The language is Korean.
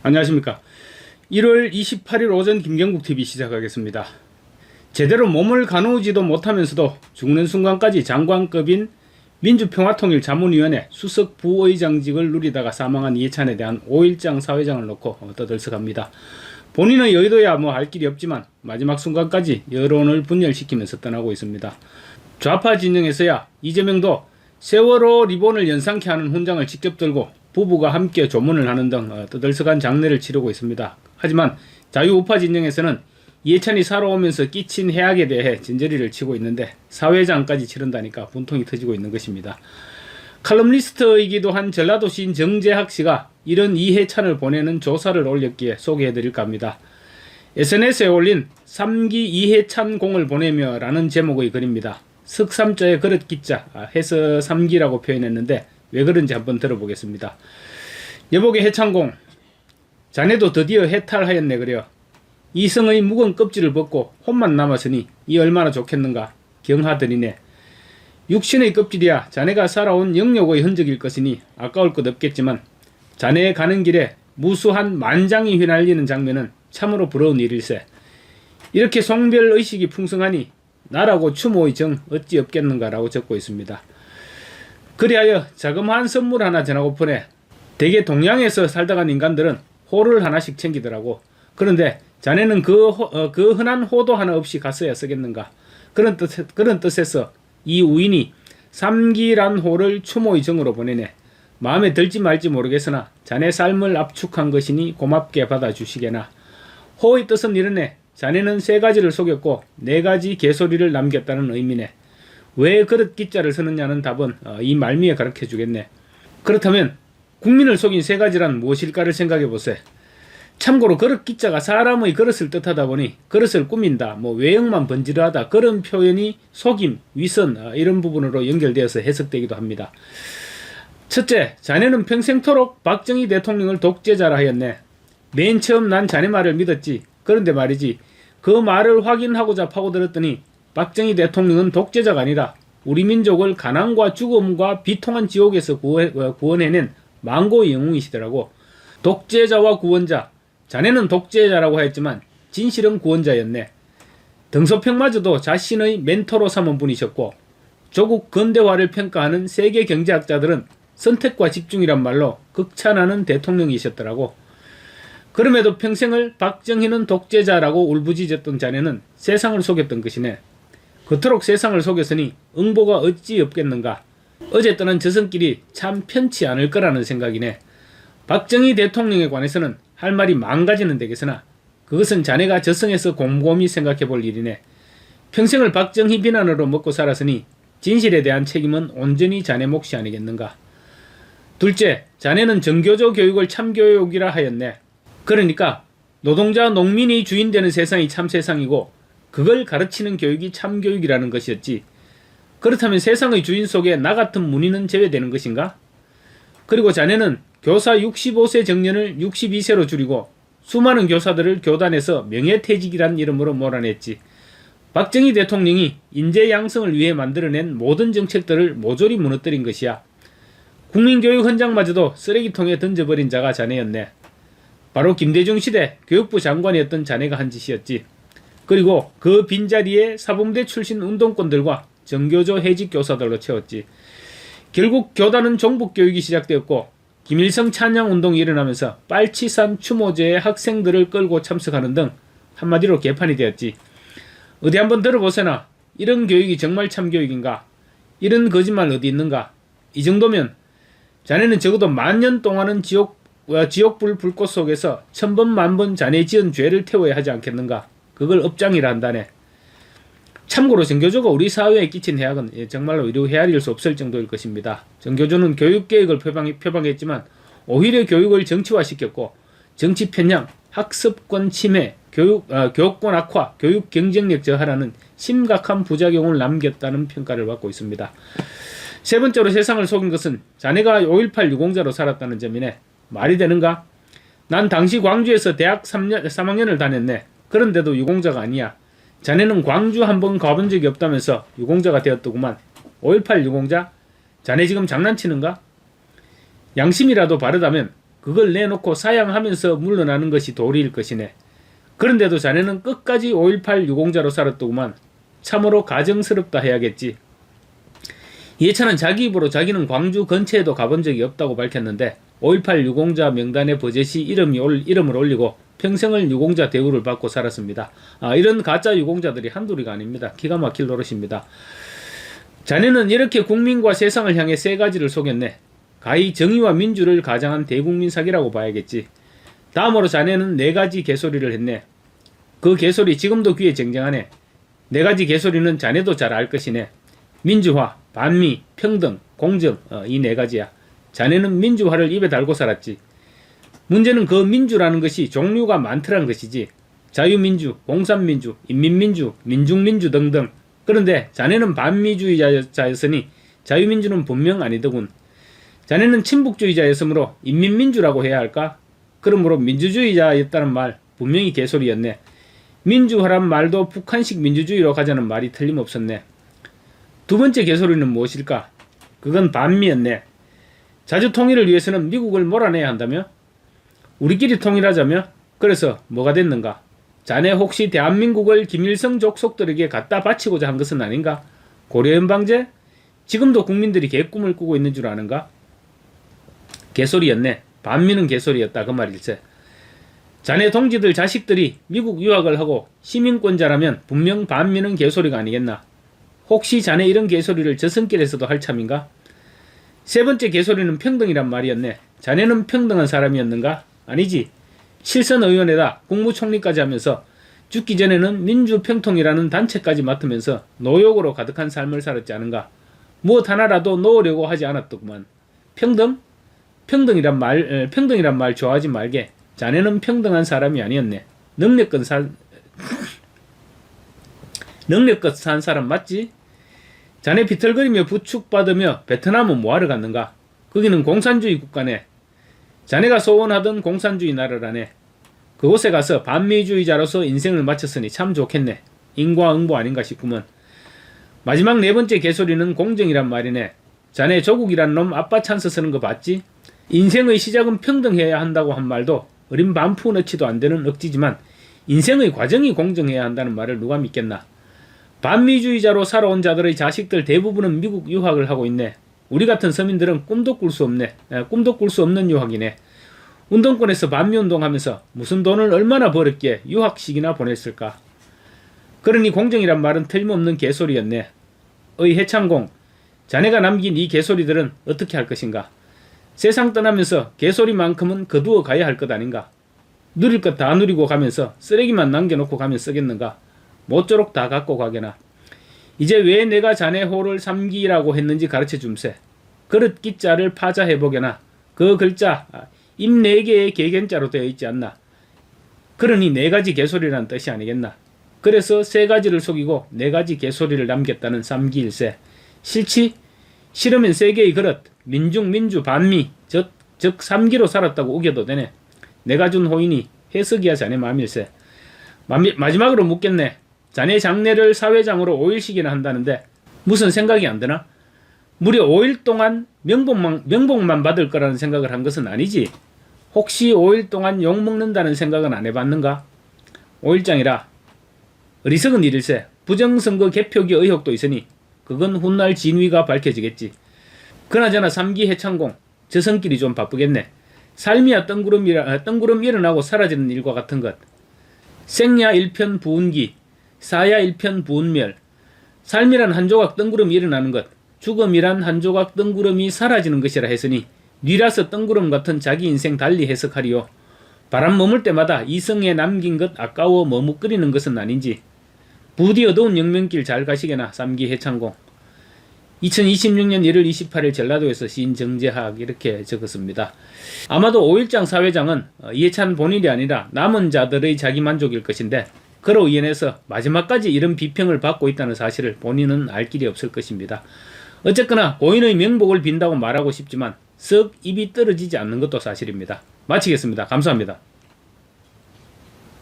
안녕하십니까. 1월 28일 오전 김경국TV 시작하겠습니다. 제대로 몸을 가누지도 못하면서도 죽는 순간까지 장관급인 민주평화통일 자문위원회 수석 부의장직을 누리다가 사망한 이해찬에 대한 5일장 사회장을 놓고 떠들썩합니다. 본인의 의도야 뭐 할 길이 없지만 마지막 순간까지 여론을 분열시키면서 떠나고 있습니다. 좌파 진영에서야 이재명도 세월호 리본을 연상케 하는 훈장을 직접 들고 부부가 함께 조문을 하는 등 떠들썩한 장례를 치르고 있습니다. 하지만 자유우파 진영에서는 이해찬이 살아오면서 끼친 해악에 대해 진저리를 치고 있는데 사회장까지 치른다니까 분통이 터지고 있는 것입니다. 칼럼니스트이기도 한 전라도 시인 정재학 씨가 이런 이해찬을 보내는 조사를 올렸기에 소개해드릴까 합니다. SNS에 올린 3기 이해찬 공을 보내며 라는 제목의 글입니다. 석삼자의 그릇 기자 해서 3기라고 표현했는데 왜 그런지 한번 들어보겠습니다. 여보게 해찬공, 자네도 드디어 해탈하였네 그려. 이성의 묵은 껍질을 벗고 혼만 남았으니 이 얼마나 좋겠는가. 경하더니네. 육신의 껍질이야 자네가 살아온 영역의 흔적일 것이니 아까울 것 없겠지만 자네의 가는 길에 무수한 만장이 휘날리는 장면은 참으로 부러운 일일세. 이렇게 송별의식이 풍성하니 나라고 추모의 정 어찌 없겠는가라고 적고 있습니다. 그리하여 자그마한 선물 하나 전하고프네. 대개 동양에서 살다 간 인간들은 호를 하나씩 챙기더라고. 그런데 자네는 그 흔한 호도 하나 없이 갔어야 쓰겠는가. 그런 뜻에서 이 우인이 3기란 호를 추모의 정으로 보내네. 마음에 들지 말지 모르겠으나 자네 삶을 압축한 것이니 고맙게 받아주시게나. 호의 뜻은 이러네. 자네는 3가지를 속였고 4가지 개소리를 남겼다는 의미네. 왜 그릇 기자를 쓰느냐는 답은 이 말미에 가르쳐 주겠네. 그렇다면 국민을 속인 3가지란 무엇일까를 생각해 보세. 참고로 그릇 기자가 사람의 그릇을 뜻하다 보니 그릇을 꾸민다, 외형만 번지르하다 그런 표현이 속임, 위선 이런 부분으로 연결되어서 해석되기도 합니다. 첫째, 자네는 평생토록 박정희 대통령을 독재자라 하였네. 맨 처음 난 자네 말을 믿었지. 그런데 말이지, 그 말을 확인하고자 파고들었더니 박정희 대통령은 독재자가 아니라 우리 민족을 가난과 죽음과 비통한 지옥에서 구원해낸 망고의 영웅이시더라고. 독재자와 구원자, 자네는 독재자라고 하였지만 진실은 구원자였네. 등소평마저도 자신의 멘토로 삼은 분이셨고 조국 근대화를 평가하는 세계 경제학자들은 선택과 집중이란 말로 극찬하는 대통령이셨더라고. 그럼에도 평생을 박정희는 독재자라고 울부짖었던 자네는 세상을 속였던 것이네. 그토록 세상을 속였으니 응보가 어찌 없겠는가. 어제 떠난 저승길이 참 편치 않을 거라는 생각이네. 박정희 대통령에 관해서는 할 말이 만가지는 되겠으나 그것은 자네가 저승에서 곰곰이 생각해 볼 일이네. 평생을 박정희 비난으로 먹고 살았으니 진실에 대한 책임은 온전히 자네 몫이 아니겠는가. 둘째, 자네는 정교조 교육을 참교육이라 하였네. 그러니까 노동자 농민이 주인 되는 세상이 참 세상이고 그걸 가르치는 교육이 참교육이라는 것이었지. 그렇다면 세상의 주인 속에 나 같은 문의는 제외되는 것인가? 그리고 자네는 교사 65세 정년을 62세로 줄이고 수많은 교사들을 교단에서 명예퇴직이란 이름으로 몰아냈지. 박정희 대통령이 인재 양성을 위해 만들어낸 모든 정책들을 모조리 무너뜨린 것이야. 국민교육 헌장마저도 쓰레기통에 던져버린 자가 자네였네. 바로 김대중 시대 교육부 장관이었던 자네가 한 짓이었지. 그리고 그 빈자리에 사범대 출신 운동권들과 정교조 해직 교사들로 채웠지. 결국 교단은 종북교육이 시작되었고 김일성 찬양운동이 일어나면서 빨치산 추모제에 학생들을 끌고 참석하는 등 한마디로 개판이 되었지. 어디 한번 들어보세나. 이런 교육이 정말 참교육인가? 이런 거짓말 어디 있는가? 이 정도면 자네는 적어도 만년 동안은 지옥불 불꽃 속에서 1000번 만번 자네 지은 죄를 태워야 하지 않겠는가? 그걸 업장이라 한다네. 참고로 정교조가 우리 사회에 끼친 해악은 정말로 이루 헤아릴 수 없을 정도일 것입니다. 정교조는 교육개혁을 표방했지만 오히려 교육을 정치화시켰고 정치 편향, 학습권 침해, 교육권 악화, 교육 경쟁력 저하라는 심각한 부작용을 남겼다는 평가를 받고 있습니다. 세 번째로 세상을 속인 것은 자네가 5.18 유공자로 살았다는 점이네. 말이 되는가? 난 당시 광주에서 대학 3학년을 다녔네. 그런데도 유공자가 아니야. 자네는 광주 한번 가본 적이 없다면서 유공자가 되었더구만. 5.18 유공자? 자네 지금 장난치는가? 양심이라도 바르다면 그걸 내놓고 사양하면서 물러나는 것이 도리일 것이네. 그런데도 자네는 끝까지 5.18 유공자로 살았더구만. 참으로 가정스럽다 해야겠지. 이해찬은 자기 입으로 자기는 광주 근처에도 가본 적이 없다고 밝혔는데 5.18 유공자 명단에 버젓이 이름을 올리고 평생을 유공자 대우를 받고 살았습니다. 이런 가짜 유공자들이 한둘이가 아닙니다. 기가 막힐 노릇입니다. 자네는 이렇게 국민과 세상을 향해 세 가지를 속였네. 가히 정의와 민주를 가장한 대국민 사기라고 봐야겠지. 다음으로 자네는 네 가지 개소리를 했네. 그 개소리 지금도 귀에 쟁쟁하네. 네 가지 개소리는 자네도 잘 알 것이네. 민주화, 반미, 평등, 공정, 이 네 가지야. 자네는 민주화를 입에 달고 살았지. 문제는 그 민주라는 것이 종류가 많더란 것이지. 자유민주, 공산민주, 인민민주, 민중민주 등등. 그런데 자네는 반미주의자였으니 자유민주는 분명 아니더군. 자네는 친북주의자였으므로 인민민주라고 해야 할까? 그러므로 민주주의자였다는 말 분명히 개소리였네. 민주화란 말도 북한식 민주주의로 가자는 말이 틀림없었네. 두 번째 개소리는 무엇일까? 그건 반미였네. 자주 통일을 위해서는 미국을 몰아내야 한다며? 우리끼리 통일하자며? 그래서 뭐가 됐는가? 자네 혹시 대한민국을 김일성 족속들에게 갖다 바치고자 한 것은 아닌가? 고려연방제? 지금도 국민들이 개꿈을 꾸고 있는 줄 아는가? 개소리였네. 반미는 개소리였다 그 말일세. 자네 동지들 자식들이 미국 유학을 하고 시민권자라면 분명 반미는 개소리가 아니겠나? 혹시 자네 이런 개소리를 저승길에서도 할 참인가? 세 번째 개소리는 평등이란 말이었네. 자네는 평등한 사람이었는가? 아니지. 실선 의원에다 국무총리까지 하면서 죽기 전에는 민주평통이라는 단체까지 맡으면서 노역으로 가득한 삶을 살았지 않은가? 무엇 하나라도 놓으려고 하지 않았더구만. 평등? 평등이란 말 좋아하지 말게. 자네는 평등한 사람이 아니었네. 능력껏 산 사람 맞지? 자네 비틀거리며 부축받으며 베트남은 뭐하러 갔는가? 거기는 공산주의 국가네. 자네가 소원하던 공산주의 나라라네. 그곳에 가서 반미주의자로서 인생을 마쳤으니 참 좋겠네. 인과응보 아닌가 싶구먼. 마지막 네 번째 개소리는 공정이란 말이네. 자네 조국이란 놈 아빠 찬스 쓰는 거 봤지? 인생의 시작은 평등해야 한다고 한 말도 어린 반푼어치도 안 되는 억지지만 인생의 과정이 공정해야 한다는 말을 누가 믿겠나. 반미주의자로 살아온 자들의 자식들 대부분은 미국 유학을 하고 있네. 우리 같은 서민들은 꿈도 꿀 수 없는 유학이네. 운동권에서 반미운동하면서 무슨 돈을 얼마나 벌었기에 유학식이나 보냈을까. 그러니 공정이란 말은 틀림없는 개소리였네. 해창공, 자네가 남긴 이 개소리들은 어떻게 할 것인가? 세상 떠나면서 개소리만큼은 거두어 가야 할 것 아닌가? 누릴 것 다 누리고 가면서 쓰레기만 남겨놓고 가면 쓰겠는가? 모쪼록 다 갖고 가게나. 이제 왜 내가 자네 호를 삼기라고 했는지 가르쳐 줌세. 그릇 기자를 파자해보게나. 그 글자 입 4개의 개견자로 되어 있지 않나. 그러니 4가지 개소리라는 뜻이 아니겠나. 그래서 3가지를 속이고 4가지 개소리를 남겼다는 삼기일세. 싫지? 싫으면 3개의 그릇, 민중, 민주, 반미, 즉 3기로 살았다고 우겨도 되네. 내가 준 호인이 해석이야 자네 맘일세. 마지막으로 묻겠네. 자네 장례를 사회장으로 5일씩이나 한다는데 무슨 생각이 안 드나? 무려 5일 동안 명복만 받을 거라는 생각을 한 것은 아니지. 혹시 5일 동안 욕먹는다는 생각은 안 해봤는가? 5일장이라 어리석은 일일세. 부정선거 개표기 의혹도 있으니 그건 훗날 진위가 밝혀지겠지. 그나저나 3기 해창공, 저선길이 좀 바쁘겠네. 삶이야 뜬구름 일어나고 사라지는 일과 같은 것. 생야 일편 부운기, 사야 일편 부운멸. 삶이란 한 조각 뜬구름이 일어나는 것, 죽음이란 한 조각 뜬구름이 사라지는 것이라 했으니 뉘라서 뜬구름 같은 자기 인생 달리 해석하리요. 바람 머물 때마다 이성에 남긴 것 아까워 머뭇거리는 것은 아닌지. 부디 어두운 영명길 잘 가시게나. 3기 해창공. 2026년 1월 28일 전라도에서 시인 정재학 이렇게 적었습니다. 아마도 5일장 사회장은 이해찬 본인이 아니라 남은 자들의 자기만족일 것인데 그로 인해서 마지막까지 이런 비평을 받고 있다는 사실을 본인은 알 길이 없을 것입니다. 어쨌거나 고인의 명복을 빈다고 말하고 싶지만 썩 입이 떨어지지 않는 것도 사실입니다. 마치겠습니다. 감사합니다.